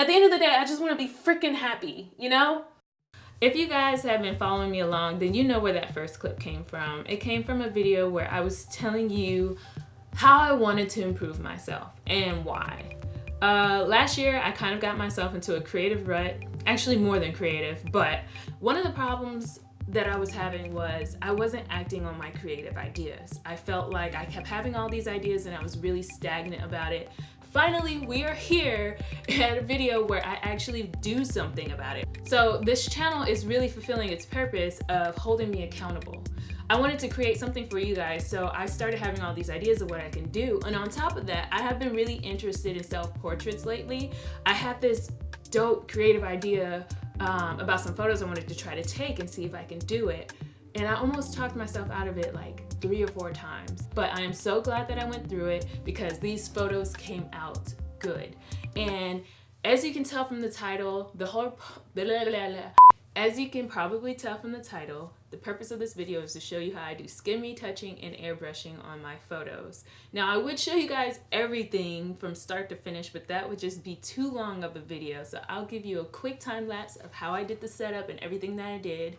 At the end of the day, I just want to be freaking happy, you know? If you guys have been following me along, then you know where that first clip came from. It came from a video where I was telling you how I wanted to improve myself and why. Last year, I kind of got myself into a creative rut, actually more than creative, but one of the problems that I was having was I wasn't acting on my creative ideas. I felt like I kept having all these ideas and I was really stagnant about it. Finally, we are here at a video where I actually do something about it. So this channel is really fulfilling its purpose of holding me accountable. I wanted to create something for you guys, so I started having all these ideas of what I can do. And on top of that, I have been really interested in self-portraits lately. I had this dope creative idea about some photos I wanted to try to take and see if I can do it. And I almost talked myself out of it like 3 or 4 times. But I am so glad that I went through it because these photos came out good. And as you can tell from the title, as you can probably tell from the title, the purpose of this video is to show you how I do skin retouching and airbrushing on my photos. Now I would show you guys everything from start to finish, but that would just be too long of a video. So I'll give you a quick time lapse of how I did the setup and everything that I did,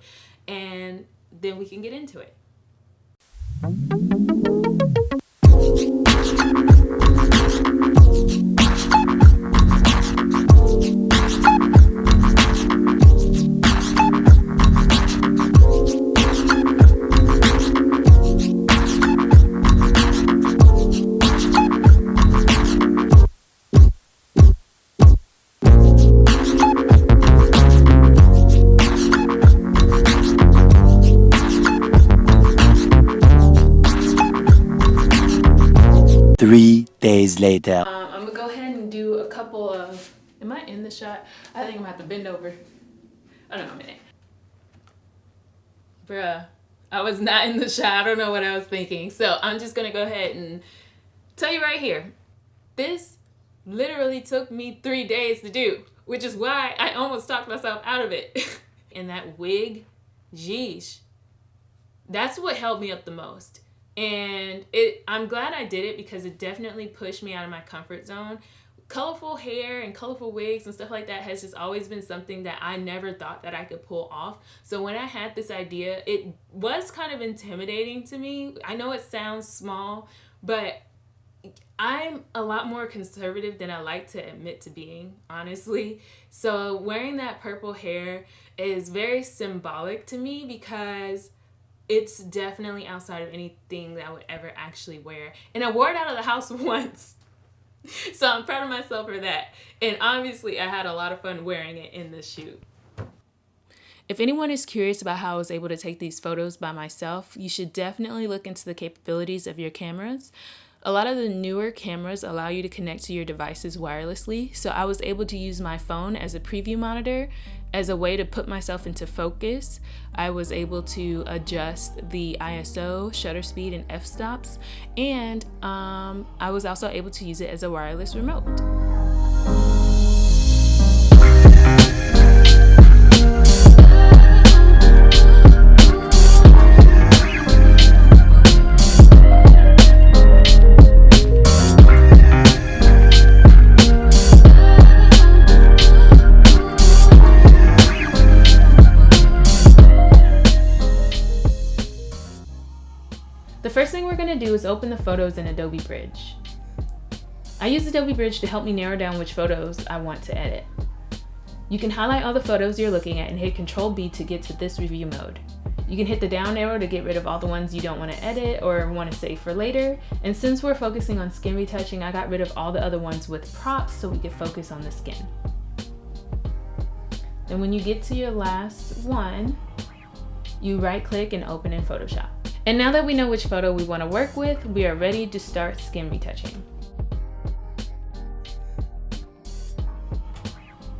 and then we can get into it. Three days later. I'm gonna go ahead and do a couple of, am I in the shot? I think I'm gonna have to bend over. I don't know, a minute. Bruh, I was not in the shot. I don't know what I was thinking. So I'm just gonna go ahead and tell you right here. This literally took me 3 days to do, which is why I almost talked myself out of it. And that wig, geesh, that's what held me up the most. And I'm glad I did it because it definitely pushed me out of my comfort zone. Colorful hair and colorful wigs and stuff like that has just always been something that I never thought that I could pull off. So when I had this idea, it was kind of intimidating to me. I know it sounds small, but I'm a lot more conservative than I like to admit to being, honestly. So wearing that purple hair is very symbolic to me because it's definitely outside of anything that I would ever actually wear. And I wore it out of the house once. So I'm proud of myself for that. And obviously I had a lot of fun wearing it in this shoot. If anyone is curious about how I was able to take these photos by myself, you should definitely look into the capabilities of your cameras. A lot of the newer cameras allow you to connect to your devices wirelessly, so I was able to use my phone as a preview monitor as a way to put myself into focus. I was able to adjust the ISO, shutter speed, and f-stops, and I was also able to use it as a wireless remote. The first thing we're going to do is open the photos in Adobe Bridge. I use Adobe Bridge to help me narrow down which photos I want to edit. You can highlight all the photos you're looking at and hit Ctrl-B to get to this review mode. You can hit the down arrow to get rid of all the ones you don't want to edit or want to save for later. And since we're focusing on skin retouching, I got rid of all the other ones with props so we could focus on the skin. Then when you get to your last one, you right-click and open in Photoshop. And now that we know which photo we want to work with, we are ready to start skin retouching.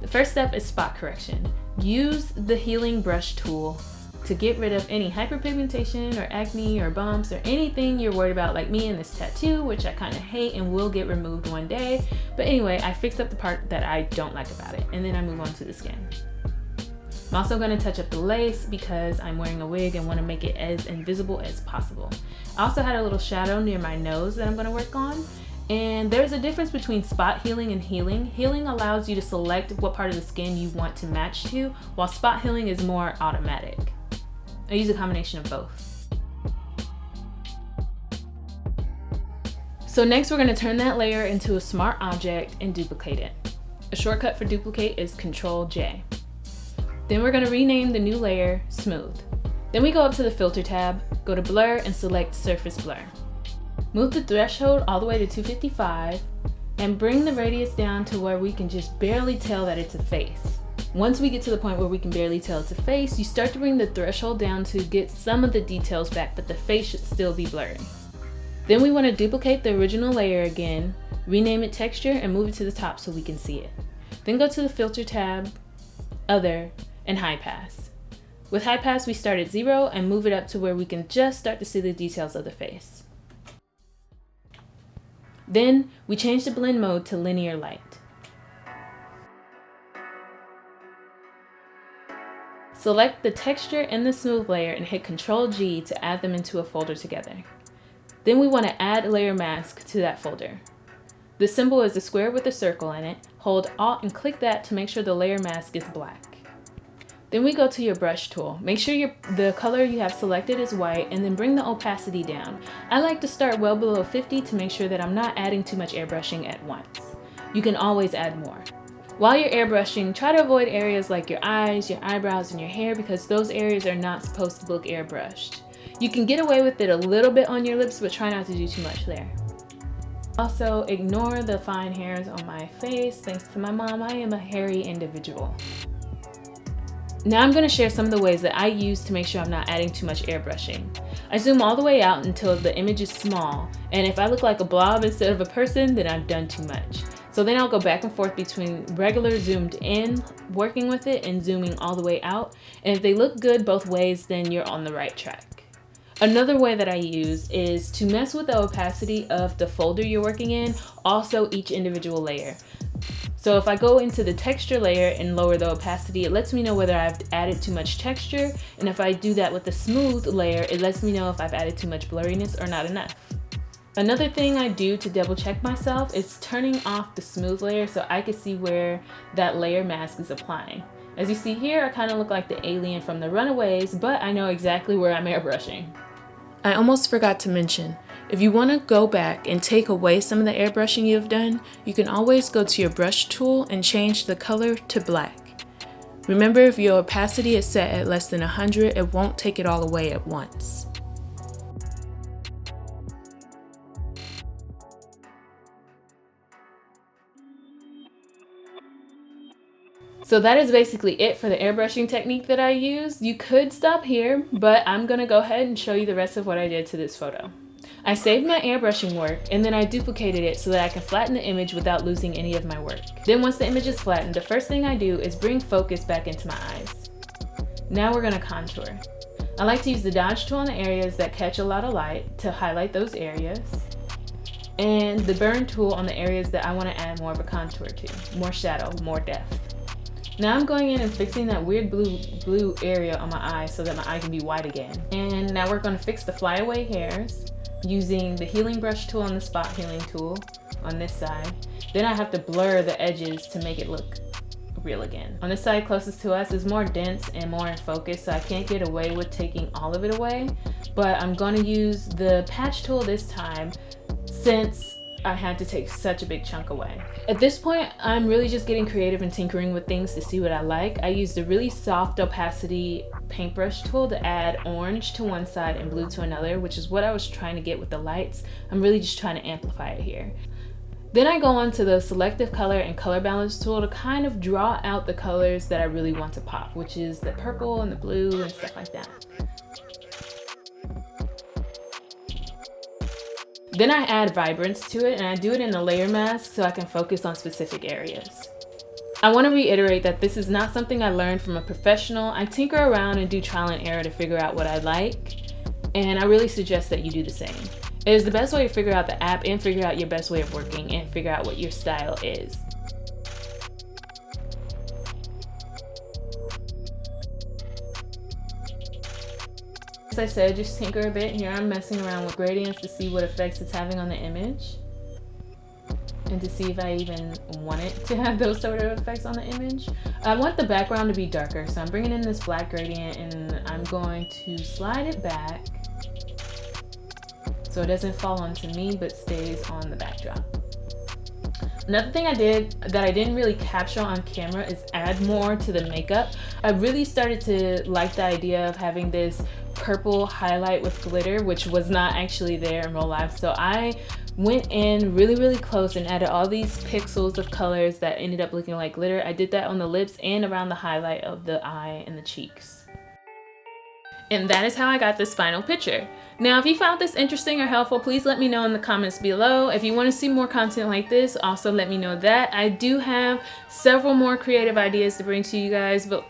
The first step is spot correction. Use the healing brush tool to get rid of any hyperpigmentation or acne or bumps or anything you're worried about, like me and this tattoo, which I kind of hate and will get removed one day. But anyway, I fixed up the part that I don't like about it, and then I move on to the skin. I'm also going to touch up the lace because I'm wearing a wig and want to make it as invisible as possible. I also had a little shadow near my nose that I'm going to work on, And there's a difference between spot healing and healing. Healing allows you to select what part of the skin you want to match to, while spot healing is more automatic. I use a combination of both. So next we're going to turn that layer into a smart object and duplicate it. A shortcut for duplicate is Ctrl-J. Then we're going to rename the new layer Smooth. Then we go up to the Filter tab, go to Blur and select Surface Blur. Move the threshold all the way to 255 and bring the radius down to where we can just barely tell that it's a face. Once we get to the point where we can barely tell it's a face, you start to bring the threshold down to get some of the details back, but the face should still be blurry. Then we want to duplicate the original layer again, rename it Texture, and move it to the top so we can see it. Then go to the Filter tab, Other, and High Pass. With High Pass, we start at 0 and move it up to where we can just start to see the details of the face. Then we change the blend mode to linear light. Select the texture and the smooth layer and hit Ctrl-G to add them into a folder together. Then we want to add a layer mask to that folder. The symbol is a square with a circle in it. Hold Alt and click that to make sure the layer mask is black. Then we go to your brush tool. Make sure the color you have selected is white and then bring the opacity down. I like to start well below 50 to make sure that I'm not adding too much airbrushing at once. You can always add more. While you're airbrushing, try to avoid areas like your eyes, your eyebrows, and your hair because those areas are not supposed to look airbrushed. You can get away with it a little bit on your lips, but try not to do too much there. Also, ignore the fine hairs on my face. Thanks to my mom, I am a hairy individual. Now I'm going to share some of the ways that I use to make sure I'm not adding too much airbrushing. I zoom all the way out until the image is small, and if I look like a blob instead of a person, then I've done too much. So then I'll go back and forth between regular zoomed in, working with it, and zooming all the way out. And if they look good both ways, then you're on the right track. Another way that I use is to mess with the opacity of the folder you're working in, also each individual layer. So if I go into the texture layer and lower the opacity, it lets me know whether I've added too much texture. And if I do that with the smooth layer, it lets me know if I've added too much blurriness or not enough. Another thing I do to double check myself is turning off the smooth layer so I can see where that layer mask is applying. As you see here, I kind of look like the alien from the Runaways, but I know exactly where I'm airbrushing. I almost forgot to mention, if you want to go back and take away some of the airbrushing you've done, you can always go to your brush tool and change the color to black. Remember, if your opacity is set at less than 100, it won't take it all away at once. So that is basically it for the airbrushing technique that I use. You could stop here, but I'm gonna go ahead and show you the rest of what I did to this photo. I saved my airbrushing work and then I duplicated it so that I can flatten the image without losing any of my work. Then once the image is flattened, the first thing I do is bring focus back into my eyes. Now we're gonna contour. I like to use the dodge tool on the areas that catch a lot of light to highlight those areas, and the burn tool on the areas that I wanna add more of a contour to, more shadow, more depth. Now I'm going in and fixing that weird blue area on my eye so that my eye can be white again. And now we're going to fix the flyaway hairs using the healing brush tool and the spot healing tool on this side. Then I have to blur the edges to make it look real again. On this side closest to us is more dense and more in focus, so I can't get away with taking all of it away. But I'm going to use the patch tool this time since I had to take such a big chunk away. At this point, I'm really just getting creative and tinkering with things to see what I like. I used a really soft opacity paintbrush tool to add orange to one side and blue to another, which is what I was trying to get with the lights. I'm really just trying to amplify it here. Then I go on to the selective color and color balance tool to kind of draw out the colors that I really want to pop, which is the purple and the blue and stuff like that. Then I add vibrance to it, and I do it in a layer mask so I can focus on specific areas. I want to reiterate that this is not something I learned from a professional. I tinker around and do trial and error to figure out what I like, and I really suggest that you do the same. It is the best way to figure out the app and figure out your best way of working and figure out what your style is. As I said, just tinker a bit. Here I'm messing around with gradients to see what effects it's having on the image. and to see if I even wanted to have those sort of effects on the image. I want the background to be darker, so I'm bringing in this black gradient and I'm going to slide it back so it doesn't fall onto me but stays on the backdrop. Another thing I did that I didn't really capture on camera is add more to the makeup. I really started to like the idea of having this purple highlight with glitter, which was not actually there in real life. So I went in really close and added all these pixels of colors that ended up looking like glitter. I did that on the lips and around the highlight of the eye and the cheeks. And that is how I got this final picture. Now, if you found this interesting or helpful, please let me know in the comments below. If you want to see more content like this, also let me know that. I do have several more creative ideas to bring to you guys, but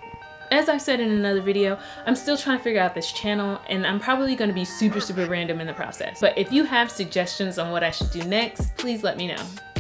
as I've said in another video, I'm still trying to figure out this channel, and I'm probably going to be super random in the process. But if you have suggestions on what I should do next, please let me know.